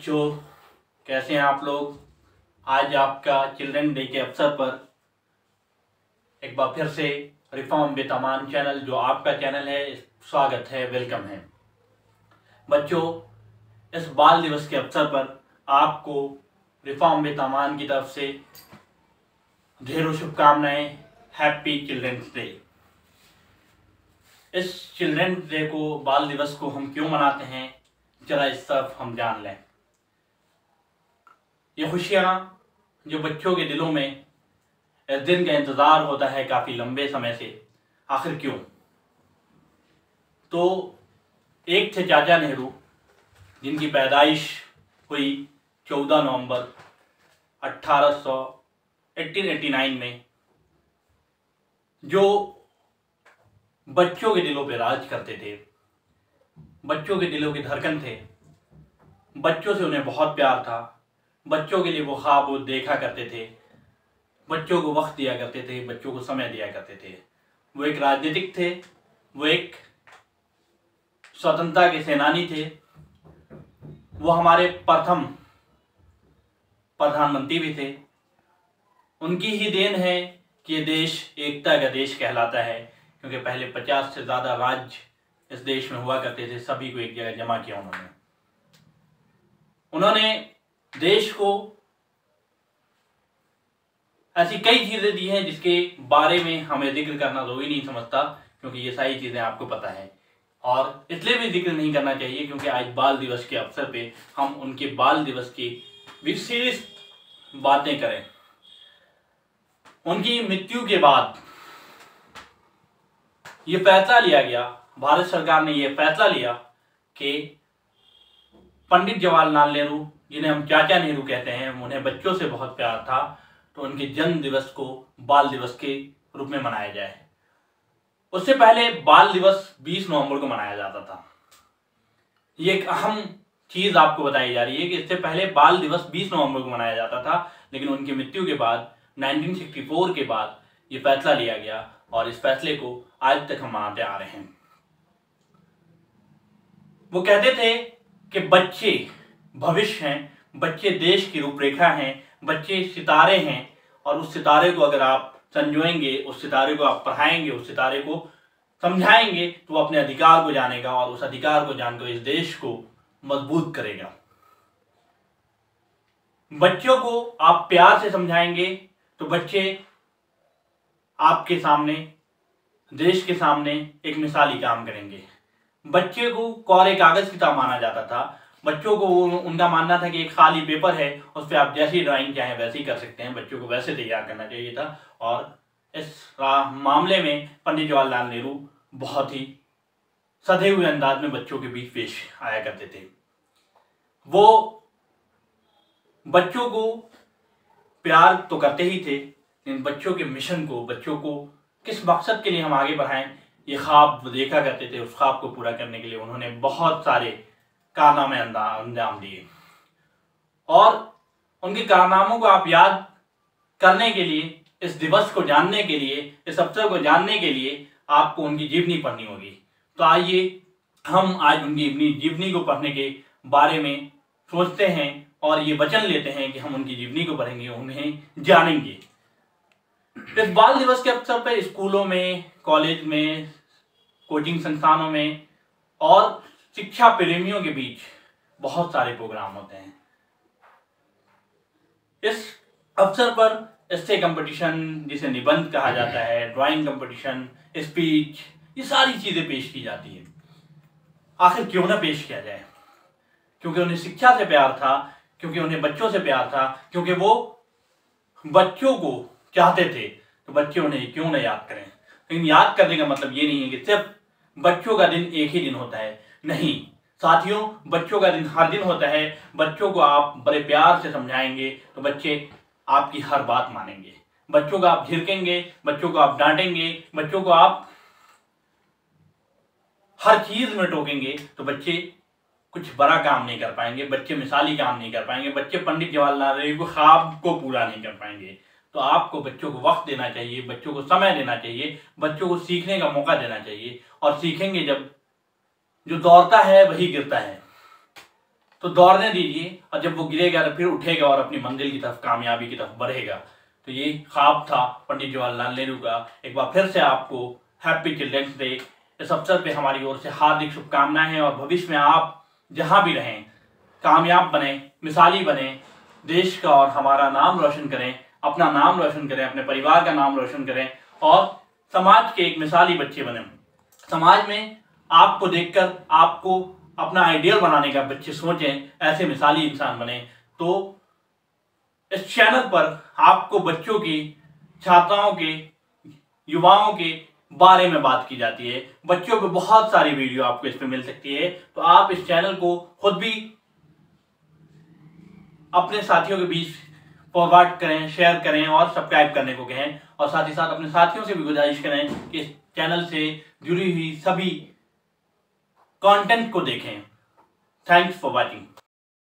बच्चों, कैसे हैं आप लोग। आज आपका चिल्ड्रन डे के अवसर पर एक बार फिर से रिफॉर्म विद अमान चैनल, जो आपका चैनल है, स्वागत है, वेलकम है। बच्चों, इस बाल दिवस के अवसर पर आपको रिफॉर्म विद अमान की तरफ से ढेरों शुभकामनाएं। Happy children's day. इस चिल्ड्रन डे को, बाल दिवस को हम क्यों मनाते हैं, जरा इस तरफ हम जान लें। ये खुशियाँ जो बच्चों के दिलों में इस दिन का इंतज़ार होता है काफ़ी लंबे समय से, आखिर क्यों? तो एक थे चाचा नेहरू, जिनकी पैदाइश हुई 14 नवंबर 1889 में, जो बच्चों के दिलों पे राज करते थे, बच्चों के दिलों की धड़कन थे। बच्चों से उन्हें बहुत प्यार था। बच्चों के लिए वो ख्वाब वो देखा करते थे, बच्चों को वक्त दिया करते थे, बच्चों को समय दिया करते थे। वो एक राजनीतिक थे, वो एक स्वतंत्रता के सेनानी थे, वो हमारे प्रथम प्रधानमंत्री भी थे। उनकी ही देन है कि ये देश एकता का देश कहलाता है, क्योंकि पहले 50 से ज़्यादा राज्य इस देश में हुआ करते थे। सभी को एक जगह जमा किया उन्होंने देश को ऐसी कई चीज़ें दी हैं जिसके बारे में हमें जिक्र करना ज़रूरी नहीं समझता, क्योंकि ये सारी चीज़ें आपको पता है। और इसलिए भी जिक्र नहीं करना चाहिए क्योंकि आज बाल दिवस के अवसर पे हम उनके बाल दिवस की विशेष बातें करें। उनकी मृत्यु के बाद ये फैसला लिया गया, भारत सरकार ने ये फैसला लिया कि पंडित जवाहरलाल नेहरू, जिन्हें हम चाचा नेहरू कहते हैं, उन्हें बच्चों से बहुत प्यार था, तो उनके जन्म दिवस को बाल दिवस के रूप में मनाया जाए। उससे पहले बाल दिवस 20 नवंबर को मनाया जाता था। ये एक अहम चीज आपको बताई जा रही है कि इससे पहले बाल दिवस 20 नवंबर को मनाया जाता था, लेकिन उनकी मृत्यु के बाद 1964 के बाद ये फैसला लिया गया और इस फैसले को आज तक हम मनाते आ रहे हैं। वो कहते थे कि बच्चे भविष्य हैं, बच्चे देश की रूपरेखा हैं, बच्चे सितारे हैं, और उस सितारे को अगर आप संजोएंगे, उस सितारे को आप पढ़ाएंगे, उस सितारे को समझाएंगे, तो वो अपने अधिकार को जानेगा और उस अधिकार को जानकर इस देश को मजबूत करेगा। बच्चों को आप प्यार से समझाएंगे तो बच्चे आपके सामने, देश के सामने एक मिसाली काम करेंगे। बच्चे को कोरे कागज की तरह माना जाता था। बच्चों को उनका मानना था कि एक खाली पेपर है, उस पर आप जैसी ड्राइंग चाहें वैसे ही कर सकते हैं। बच्चों को वैसे तैयार करना चाहिए था, और इस मामले में पंडित जवाहरलाल नेहरू बहुत ही सधे हुए अंदाज में बच्चों के बीच पेश आया करते थे। वो बच्चों को प्यार तो करते ही थे, लेकिन बच्चों के मिशन को, बच्चों को किस मकसद के लिए हम आगे बढ़ाएं, ये ख्वाब देखा करते थे। उस ख्वाब को पूरा करने के लिए उन्होंने बहुत सारे कारनामे अंजाम दिए, और उनके कारनामों को आप याद करने के लिए, इस दिवस को जानने के लिए, इस अवसर को जानने के लिए आपको उनकी जीवनी पढ़नी होगी। तो आइए हम आज उनकी अपनी जीवनी को पढ़ने के बारे में सोचते हैं और ये वचन लेते हैं कि हम उनकी जीवनी को पढ़ेंगे, उन्हें जानेंगे। इस बाल दिवस के अवसर पर स्कूलों में, कॉलेज में, कोचिंग संस्थानों में और शिक्षा प्रेमियों के बीच बहुत सारे प्रोग्राम होते हैं। इस अवसर पर एस्से कंपटीशन, जिसे निबंध कहा जाता है, ड्राइंग कंपटीशन, स्पीच, ये सारी चीजें पेश की जाती है। आखिर क्यों ना पेश किया जाए? क्योंकि उन्हें शिक्षा से प्यार था, क्योंकि उन्हें बच्चों से प्यार था, क्योंकि वो बच्चों को चाहते थे। तो बच्चे उन्हें क्यों ना याद करें। लेकिन याद करने का मतलब ये नहीं है कि सिर्फ बच्चों का दिन एक ही दिन होता है। नहीं साथियों, बच्चों का दिन हर दिन होता है। बच्चों को आप बड़े प्यार से समझाएंगे तो बच्चे आपकी हर बात मानेंगे। बच्चों को आप झिड़केंगे, बच्चों को आप डांटेंगे, बच्चों को आप हर चीज में टोकेंगे तो बच्चे कुछ बड़ा काम नहीं कर पाएंगे, बच्चे मिसाली काम नहीं कर पाएंगे, बच्चे पंडित जवाहरलाल नेहरू के ख्वाब को पूरा नहीं कर पाएंगे। तो आपको बच्चों को वक्त देना चाहिए, बच्चों को समय देना चाहिए, बच्चों को सीखने का मौका देना चाहिए। और सीखेंगे जब, जो दौड़ता है वही गिरता है। तो दौड़ने दीजिए, और जब वो गिरेगा तो फिर उठेगा और अपनी मंजिल की तरफ, कामयाबी की तरफ बढ़ेगा। तो ये ख्वाब था पंडित जवाहरलाल नेहरू का। एक बार फिर से आपको हैप्पी चिल्ड्रंस डे। इस अवसर पे हमारी ओर से हार्दिक शुभकामनाएं हैं, और भविष्य में आप जहां भी रहें कामयाब बने, मिसाली बने, देश का और हमारा नाम रोशन करें, अपना नाम रोशन करें, अपने परिवार का नाम रोशन करें, और समाज के एक मिसाली बच्चे बने। समाज में आपको देखकर आपको अपना आइडियल बनाने का बच्चे सोचें, ऐसे मिसाली इंसान बने। तो इस चैनल पर आपको बच्चों की, छात्राओं के, युवाओं के बारे में बात की जाती है। बच्चों पे बहुत सारी वीडियो आपको इस पे मिल सकती है। तो आप इस चैनल को खुद भी अपने साथियों के बीच फॉरवर्ड करें, शेयर करें और सब्सक्राइब करने को कहें, और साथ ही साथ अपने साथियों से भी गुजारिश करें कि इस चैनल से जुड़ी हुई सभी कंटेंट को देखें। Thanks for watching.